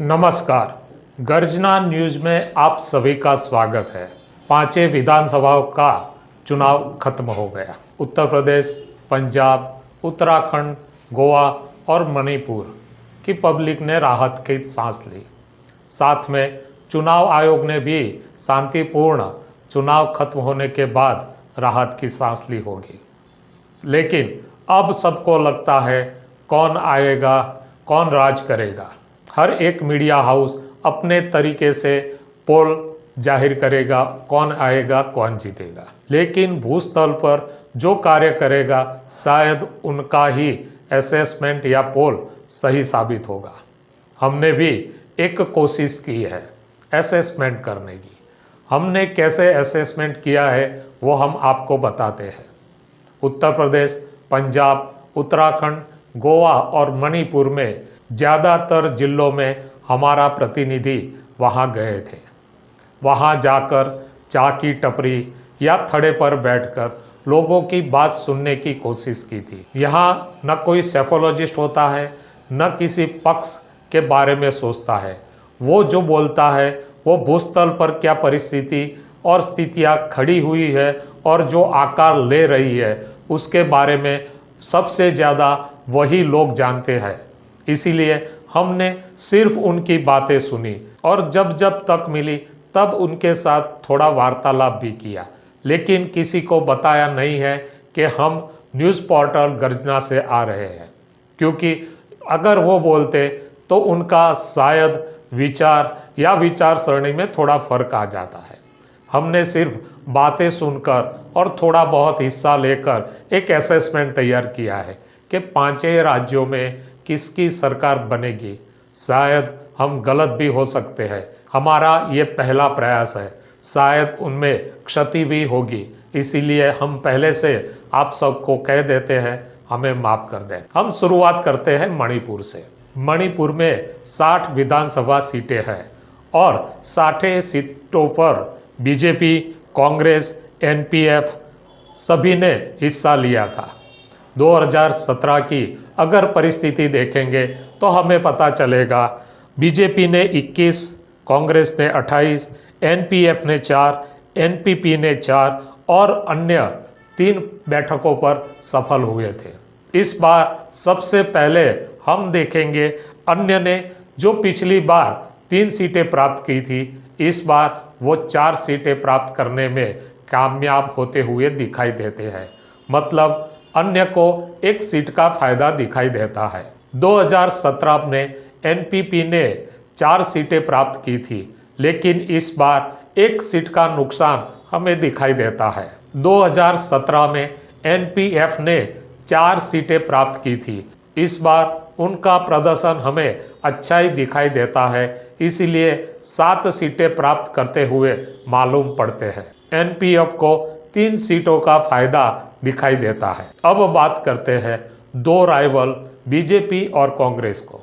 नमस्कार। गर्जना न्यूज़ में आप सभी का स्वागत है। पांचों विधानसभाओं का चुनाव खत्म हो गया। उत्तर प्रदेश, पंजाब, उत्तराखंड, गोवा और मणिपुर की पब्लिक ने राहत की सांस ली। साथ में चुनाव आयोग ने भी शांतिपूर्ण चुनाव खत्म होने के बाद राहत की सांस ली होगी। लेकिन अब सबको लगता है कौन आएगा, कौन राज करेगा। हर एक मीडिया हाउस अपने तरीके से पोल जाहिर करेगा कौन आएगा, कौन जीतेगा। लेकिन भूस्थल पर जो कार्य करेगा शायद उनका ही असेसमेंट या पोल सही साबित होगा। हमने भी एक कोशिश की है असेसमेंट करने की। हमने कैसे असेसमेंट किया है वो हम आपको बताते हैं। उत्तर प्रदेश, पंजाब, उत्तराखंड, गोवा और मणिपुर में ज़्यादातर जिलों में हमारा प्रतिनिधि वहाँ गए थे। वहाँ जाकर चाय की टपरी या थड़े पर बैठकर लोगों की बात सुनने की कोशिश की थी। यहाँ न कोई सेफोलॉजिस्ट होता है, न किसी पक्ष के बारे में सोचता है। वो जो बोलता है वो भूस्थल पर क्या परिस्थिति और स्थितियाँ खड़ी हुई है और जो आकार ले रही है उसके बारे में सबसे ज़्यादा वही लोग जानते हैं। इसीलिए हमने सिर्फ उनकी बातें सुनी और जब जब तक मिली तब उनके साथ थोड़ा वार्तालाप भी किया। लेकिन किसी को बताया नहीं है कि हम न्यूज़ पोर्टल गर्जना से आ रहे हैं, क्योंकि अगर वो बोलते तो उनका शायद विचार या विचार सरणी में थोड़ा फर्क आ जाता है। हमने सिर्फ बातें सुनकर और थोड़ा बहुत हिस्सा लेकर एक असेसमेंट तैयार किया है कि पांचों राज्यों में किसकी सरकार बनेगी। शायद हम गलत भी हो सकते हैं। हमारा ये पहला प्रयास है, शायद उनमें क्षति भी होगी। इसीलिए हम पहले से आप सबको कह देते हैं, हमें माफ़ कर दें। हम शुरुआत करते हैं मणिपुर से। मणिपुर में 60 विधानसभा सीटें हैं और 60 सीटों पर बीजेपी, कांग्रेस, एनपीएफ सभी ने हिस्सा लिया था। 2017 की अगर परिस्थिति देखेंगे तो हमें पता चलेगा बीजेपी ने 21, कांग्रेस ने 28, एनपीएफ ने 4, एनपीपी ने 4 और अन्य 3 बैठकों पर सफल हुए थे। इस बार सबसे पहले हम देखेंगे अन्य ने जो पिछली बार 3 सीटें प्राप्त की थी, इस बार वो 4 सीटें प्राप्त करने में कामयाब होते हुए दिखाई देते हैं। मतलब अन्य को 1 सीट का फायदा दिखाई देता है। 2017 में एनपीपी ने 4 सीटें प्राप्त की थी, लेकिन इस बार 1 सीट का नुकसान हमें दिखाई देता है। 2017 में एनपीएफ ने 4 सीटें प्राप्त की थी। इस बार उनका प्रदर्शन हमें अच्छा ही दिखाई देता है, इसीलिए 7 सीटें प्राप्त करते हुए मालूम पड़ते हैं। एनपीएफ को 3 सीटों का फायदा दिखाई देता है। अब बात करते हैं 2 राइवल बीजेपी और कांग्रेस को।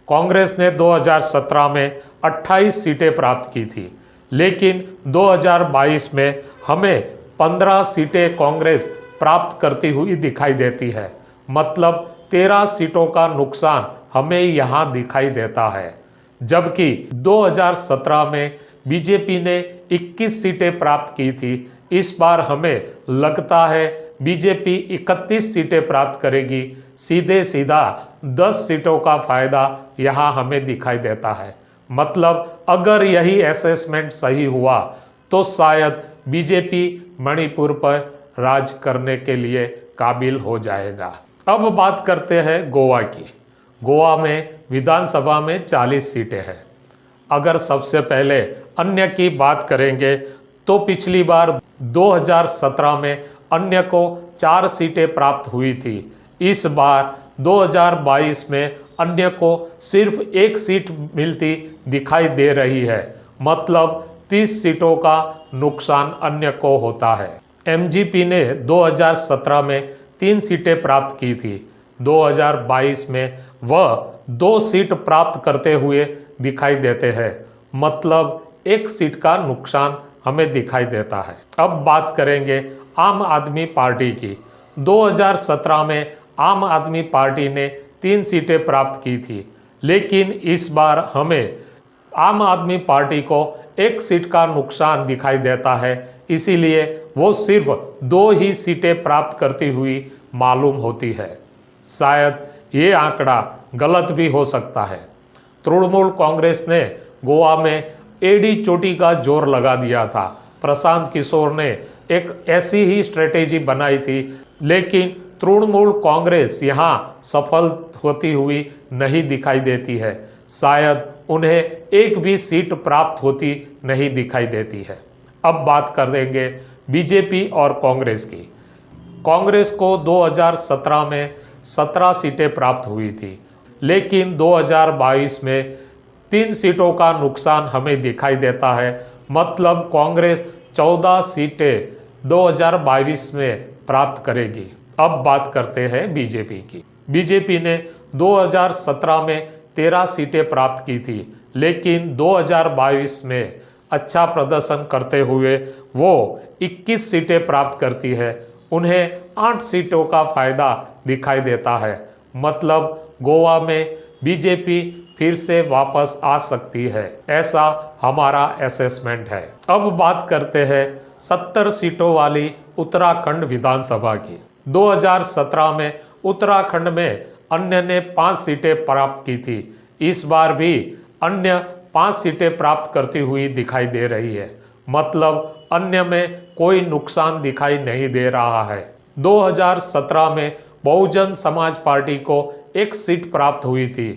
कांग्रेस ने 2017 में 28 सीटें प्राप्त की थी, लेकिन 2022 में हमें 15 सीटें कांग्रेस प्राप्त करती हुई दिखाई देती है। मतलब 13 सीटों का नुकसान हमें यहाँ दिखाई देता है। जबकि 2017 में बीजेपी ने 21 सीटें प्राप्त की थी। इस बार हमें लगता है बीजेपी 31 सीटें प्राप्त करेगी। सीधे सीधा 10 सीटों का फायदा यहाँ हमें दिखाई देता है। मतलब अगर यही असेसमेंट सही हुआ तो शायद बीजेपी मणिपुर पर राज करने के लिए काबिल हो जाएगा। अब बात करते हैं गोवा की। गोवा में विधानसभा में 40 सीटें हैं। अगर सबसे पहले अन्य की बात करेंगे तो पिछली बार 2017 में अन्य को 4 सीटें प्राप्त हुई थी। इस बार 2022 में अन्य को सिर्फ 1 सीट मिलती दिखाई दे रही है। मतलब 30 सीटों का नुकसान अन्य को होता है। एमजीपी ने 2017 में 3 सीटें प्राप्त की थी। 2022 में वह 2 सीट प्राप्त करते हुए दिखाई देते हैं। मतलब 1 सीट का नुकसान हमें दिखाई देता है। अब बात करेंगे आम आदमी पार्टी की। 2017 में आम आदमी पार्टी ने 3 सीटें प्राप्त की थी, लेकिन इस बार हमें आम आदमी पार्टी को एक सीट का नुकसान दिखाई देता है, इसीलिए वो सिर्फ 2 ही सीटें प्राप्त करती हुई मालूम होती है। शायद ये आंकड़ा गलत भी हो सकता है। तृणमूल कांग्रेस ने गोवा में एडी चोटी का जोर लगा दिया था। प्रशांत किशोर ने एक ऐसी ही स्ट्रेटेजी बनाई थी, लेकिन तृणमूल कांग्रेस यहाँ सफल होती हुई नहीं दिखाई देती है। शायद उन्हें एक भी सीट प्राप्त होती नहीं दिखाई देती है। अब बात कर देंगे बीजेपी और कांग्रेस की। कांग्रेस को 2017 में 17 सीटें प्राप्त हुई थी, लेकिन 2022 में 3 सीटों का नुकसान हमें दिखाई देता है। मतलब कांग्रेस 14 सीटें 2022 में प्राप्त करेगी। अब बात करते हैं बीजेपी की। बीजेपी ने 2017 में 13 सीटें प्राप्त की थी, लेकिन 2022 में अच्छा प्रदर्शन करते हुए वो 21 सीटें प्राप्त करती है। उन्हें 8 सीटों का फायदा दिखाई देता है। मतलब गोवा में बीजेपी फिर से वापस आ सकती है, ऐसा हमारा असेसमेंट है। अब बात करते हैं 70 सीटों वाली उत्तराखंड विधानसभा की। 2017 में उत्तराखंड में अन्य ने 5 सीटें प्राप्त की थी। इस बार भी अन्य 5 सीटें प्राप्त करती हुई दिखाई दे रही है। मतलब अन्य में कोई नुकसान दिखाई नहीं दे रहा है। 2017 में बहुजन समाज पार्टी को 1 सीट प्राप्त हुई थी।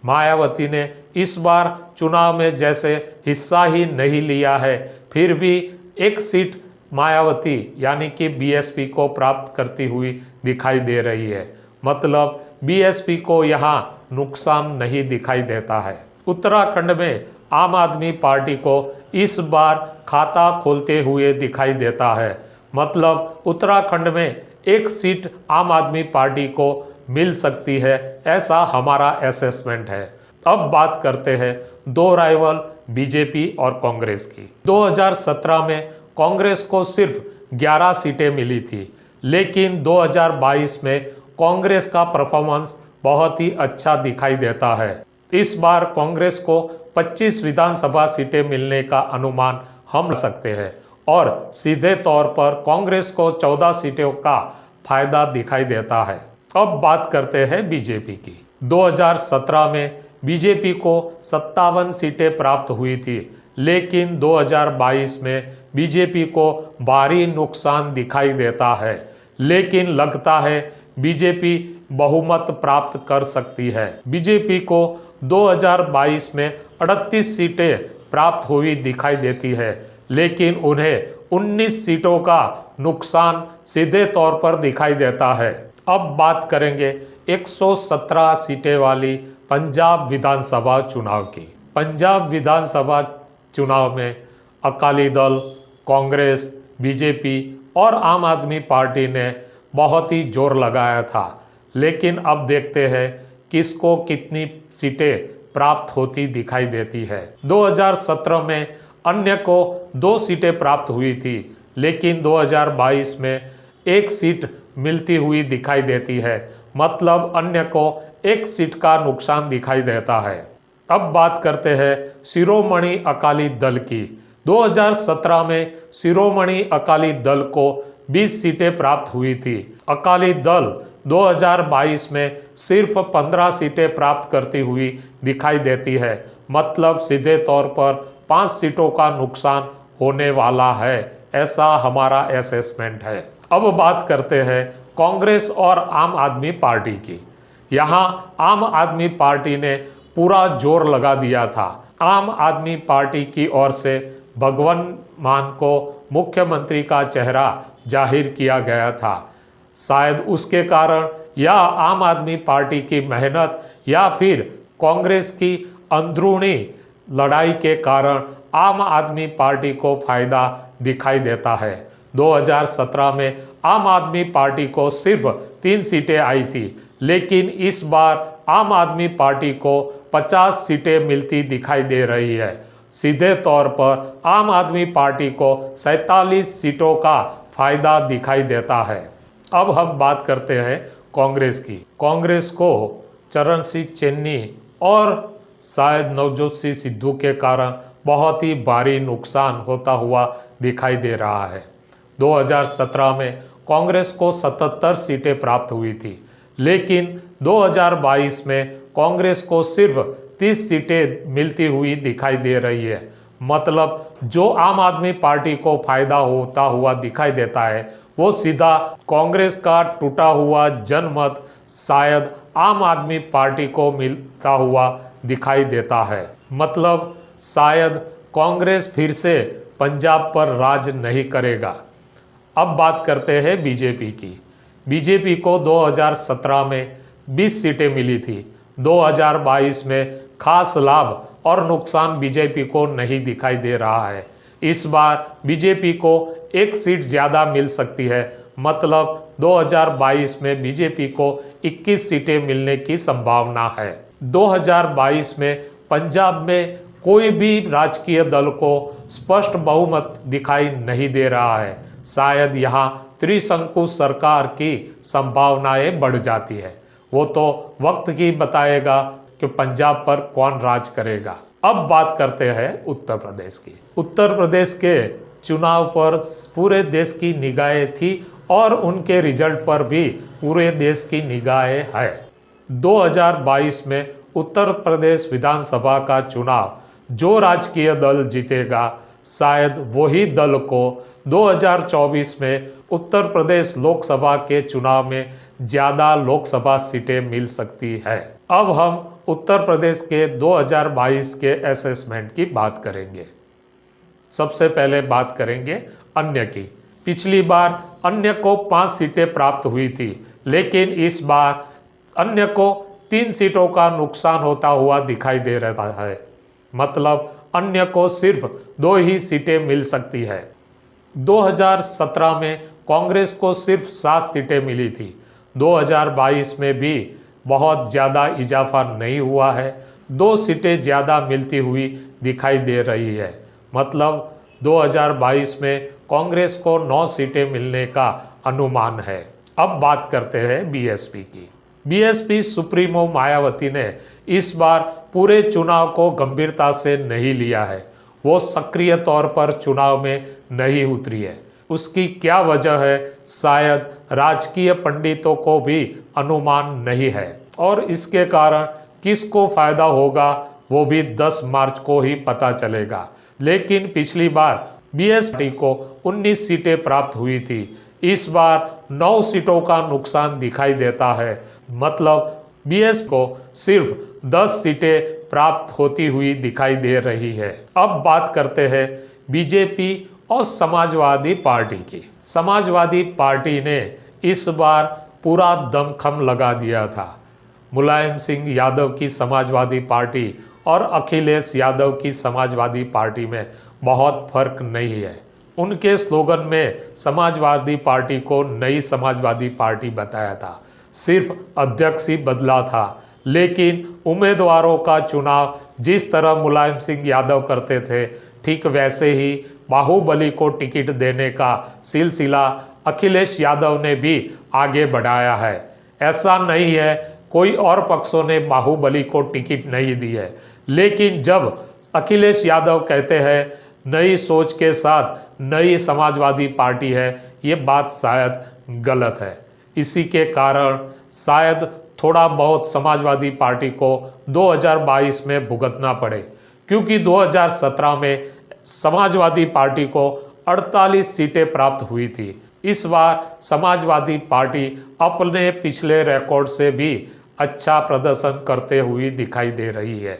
मायावती ने इस बार चुनाव में जैसे हिस्सा ही नहीं लिया है, फिर भी 1 सीट मायावती यानी कि बीएसपी को प्राप्त करती हुई दिखाई दे रही है। मतलब बीएसपी को यहाँ नुकसान नहीं दिखाई देता है। उत्तराखंड में आम आदमी पार्टी को इस बार खाता खोलते हुए दिखाई देता है। मतलब उत्तराखंड में 1 सीट आम आदमी पार्टी को मिल सकती है, ऐसा हमारा असेसमेंट है। अब बात करते हैं 2 राइवल बीजेपी और कांग्रेस की। 2017 में कांग्रेस को सिर्फ 11 सीटें मिली थी, लेकिन 2022 में कांग्रेस का परफॉर्मेंस बहुत ही अच्छा दिखाई देता है। इस बार कांग्रेस को 25 विधानसभा सीटें मिलने का अनुमान हम सकते हैं और सीधे तौर पर कांग्रेस को 14 सीटों का फायदा दिखाई देता है। अब बात करते हैं बीजेपी की। 2017 में बीजेपी को 57 सीटें प्राप्त हुई थी, लेकिन 2022 में बीजेपी को भारी नुकसान दिखाई देता है। लेकिन लगता है बीजेपी बहुमत प्राप्त कर सकती है। बीजेपी को 2022 में 38 सीटें प्राप्त हुई दिखाई देती है, लेकिन उन्हें 19 सीटों का नुकसान सीधे तौर पर दिखाई देता है। अब बात करेंगे 117 सीटें वाली पंजाब विधानसभा चुनाव की। पंजाब विधानसभा चुनाव में अकाली दल, कांग्रेस, बीजेपी और आम आदमी पार्टी ने बहुत ही जोर लगाया था, लेकिन अब देखते हैं किसको कितनी सीटें प्राप्त होती दिखाई देती है। 2017 में अन्य को 2 सीटें प्राप्त हुई थी, लेकिन 2022 में 1 सीट मिलती हुई दिखाई देती है। मतलब अन्य को 1 सीट का नुकसान दिखाई देता है। अब बात करते हैं शिरोमणि अकाली दल की। 2017 में शिरोमणि अकाली दल को 20 सीटें प्राप्त हुई थी। अकाली दल 2022 में सिर्फ 15 सीटें प्राप्त करती हुई दिखाई देती है। मतलब सीधे तौर पर 5 सीटों का नुकसान होने वाला है, ऐसा हमारा असेसमेंट है। अब बात करते हैं कांग्रेस और आम आदमी पार्टी की। यहाँ आम आदमी पार्टी ने पूरा जोर लगा दिया था। आम आदमी पार्टी की ओर से भगवंत मान को मुख्यमंत्री का चेहरा जाहिर किया गया था। शायद उसके कारण या आम आदमी पार्टी की मेहनत या फिर कांग्रेस की अंदरूनी लड़ाई के कारण आम आदमी पार्टी को फायदा दिखाई देता है। 2017 में आम आदमी पार्टी को सिर्फ 3 सीटें आई थी, लेकिन इस बार आम आदमी पार्टी को 50 सीटें मिलती दिखाई दे रही है। सीधे तौर पर आम आदमी पार्टी को 47 सीटों का फायदा दिखाई देता है। अब हम बात करते हैं कांग्रेस की। कांग्रेस को चरण सिंह चन्नी और शायद नवजोत सिंह सिद्धू के कारण बहुत ही भारी नुकसान होता हुआ दिखाई दे रहा है। 2017 में कांग्रेस को 77 सीटें प्राप्त हुई थी, लेकिन 2022 में कांग्रेस को सिर्फ 30 सीटें मिलती हुई दिखाई दे रही है। मतलब जो आम आदमी पार्टी को फायदा होता हुआ दिखाई देता है, वो सीधा कांग्रेस का टूटा हुआ जनमत शायद आम आदमी पार्टी को मिलता हुआ दिखाई देता है। मतलब शायद कांग्रेस फिर से पंजाब पर राज नहीं करेगा। अब बात करते हैं बीजेपी की। बीजेपी को 2017 में 20 सीटें मिली थी। 2022 में खास लाभ और नुकसान बीजेपी को नहीं दिखाई दे रहा है। इस बार बीजेपी को एक सीट ज़्यादा मिल सकती है। मतलब 2022 में बीजेपी को 21 सीटें मिलने की संभावना है। 2022 में पंजाब में कोई भी राजकीय दल को स्पष्ट बहुमत दिखाई नहीं दे रहा है। शायद यहाँ त्रिशंकु सरकार की संभावनाएं बढ़ जाती है। वो तो वक्त ही बताएगा कि पंजाब पर कौन राज करेगा। अब बात करते हैं उत्तर प्रदेश की। उत्तर प्रदेश के चुनाव पर पूरे देश की निगाहें थी और उनके रिजल्ट पर भी पूरे देश की निगाहें है। 2022 में उत्तर प्रदेश विधानसभा का चुनाव जो राजकीय दल जीतेगा, शायद वही दल को 2024 में उत्तर प्रदेश लोकसभा के चुनाव में ज़्यादा लोकसभा सीटें मिल सकती है। अब हम उत्तर प्रदेश के 2022 के असेसमेंट की बात करेंगे। सबसे पहले बात करेंगे अन्य की। पिछली बार अन्य को 5 सीटें प्राप्त हुई थी, लेकिन इस बार अन्य को 3 सीटों का नुकसान होता हुआ दिखाई दे रहा है। मतलब अन्य को सिर्फ 2 ही सीटें मिल सकती है। 2017 में कांग्रेस को सिर्फ 7 सीटें मिली थी। 2022 में भी बहुत ज़्यादा इजाफा नहीं हुआ है। 2 सीटें ज़्यादा मिलती हुई दिखाई दे रही है। मतलब 2022 में कांग्रेस को 9 सीटें मिलने का अनुमान है। अब बात करते हैं बीएसपी की। बीएसपी सुप्रीमो मायावती ने इस बार पूरे चुनाव को गंभीरता से नहीं लिया है। वो सक्रिय तौर पर चुनाव में नहीं उतरी है। उसकी क्या वजह है, शायद राजकीय पंडितों को भी अनुमान नहीं है, और इसके कारण किसको फायदा होगा वो भी 10 मार्च को ही पता चलेगा। लेकिन पिछली बार बीएसपी को 19 सीटें प्राप्त हुई थी। इस बार 9 सीटों का नुकसान दिखाई देता है। मतलब बीएसपी को सिर्फ 10 सीटें प्राप्त होती हुई दिखाई दे रही है। अब बात करते हैं बीजेपी और समाजवादी पार्टी की। समाजवादी पार्टी ने इस बार पूरा दमखम लगा दिया था। मुलायम सिंह यादव की समाजवादी पार्टी और अखिलेश यादव की समाजवादी पार्टी में बहुत फर्क नहीं है। उनके स्लोगन में समाजवादी पार्टी को नई समाजवादी पार्टी बताया था। सिर्फ अध्यक्ष ही बदला था, लेकिन उम्मीदवारों का चुनाव जिस तरह मुलायम सिंह यादव करते थे, ठीक वैसे ही बाहुबली को टिकट देने का सिलसिला अखिलेश यादव ने भी आगे बढ़ाया है। ऐसा नहीं है कोई और पक्षों ने बाहुबली को टिकट नहीं दी है, लेकिन जब अखिलेश यादव कहते हैं नई सोच के साथ नई समाजवादी पार्टी है, ये बात शायद गलत है। इसी के कारण शायद थोड़ा बहुत समाजवादी पार्टी को 2022 में भुगतना पड़े, क्योंकि 2017 में समाजवादी पार्टी को 48 सीटें प्राप्त हुई थी। इस बार समाजवादी पार्टी अपने पिछले रिकॉर्ड से भी अच्छा प्रदर्शन करते हुए दिखाई दे रही है,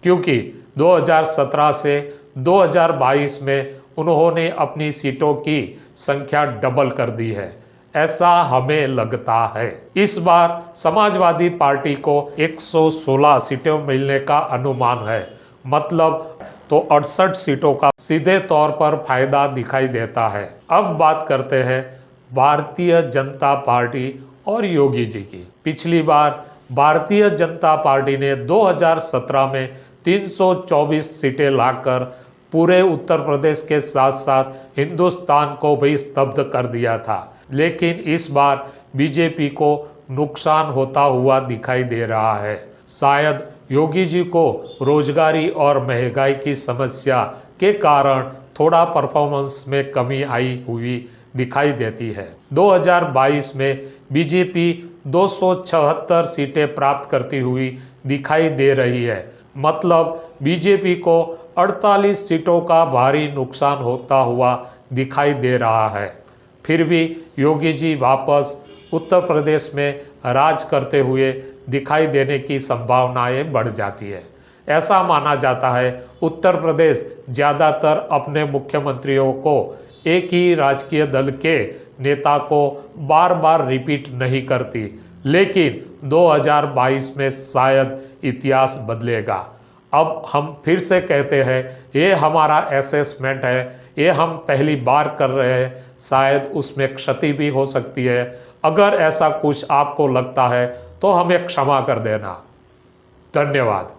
क्योंकि 2017 से 2022 में उन्होंने अपनी सीटों की संख्या डबल कर दी है, ऐसा हमें लगता है। इस बार समाजवादी पार्टी को 116 सीटें मिलने का अनुमान है। मतलब तो 68 सीटों का सीधे तौर पर फायदा दिखाई देता है। अब बात करते हैं भारतीय जनता पार्टी और योगी जी की। पिछली बार भारतीय जनता पार्टी ने 2017 में 324 सीटें लाकर पूरे उत्तर प्रदेश के साथ साथ हिंदुस्तान को भी स्तब्ध कर दिया था, लेकिन इस बार बीजेपी को नुकसान होता हुआ दिखाई दे रहा है। शायद योगी जी को रोजगारी और महंगाई की समस्या के कारण थोड़ा परफॉर्मेंस में कमी आई हुई दिखाई देती है। 2022 में बीजेपी 276 सीटें प्राप्त करती हुई दिखाई दे रही है। मतलब बीजेपी को 48 सीटों का भारी नुकसान होता हुआ दिखाई दे रहा है। फिर भी योगी जी वापस उत्तर प्रदेश में राज करते हुए दिखाई देने की संभावनाएं बढ़ जाती है। ऐसा माना जाता है उत्तर प्रदेश ज़्यादातर अपने मुख्यमंत्रियों को एक ही राजकीय दल के नेता को बार बार रिपीट नहीं करती, लेकिन 2022 में शायद इतिहास बदलेगा। अब हम फिर से कहते हैं ये हमारा असेसमेंट है, ये हम पहली बार कर रहे हैं, शायद उसमें क्षति भी हो सकती है। अगर ऐसा कुछ आपको लगता है तो हमें क्षमा कर देना। धन्यवाद।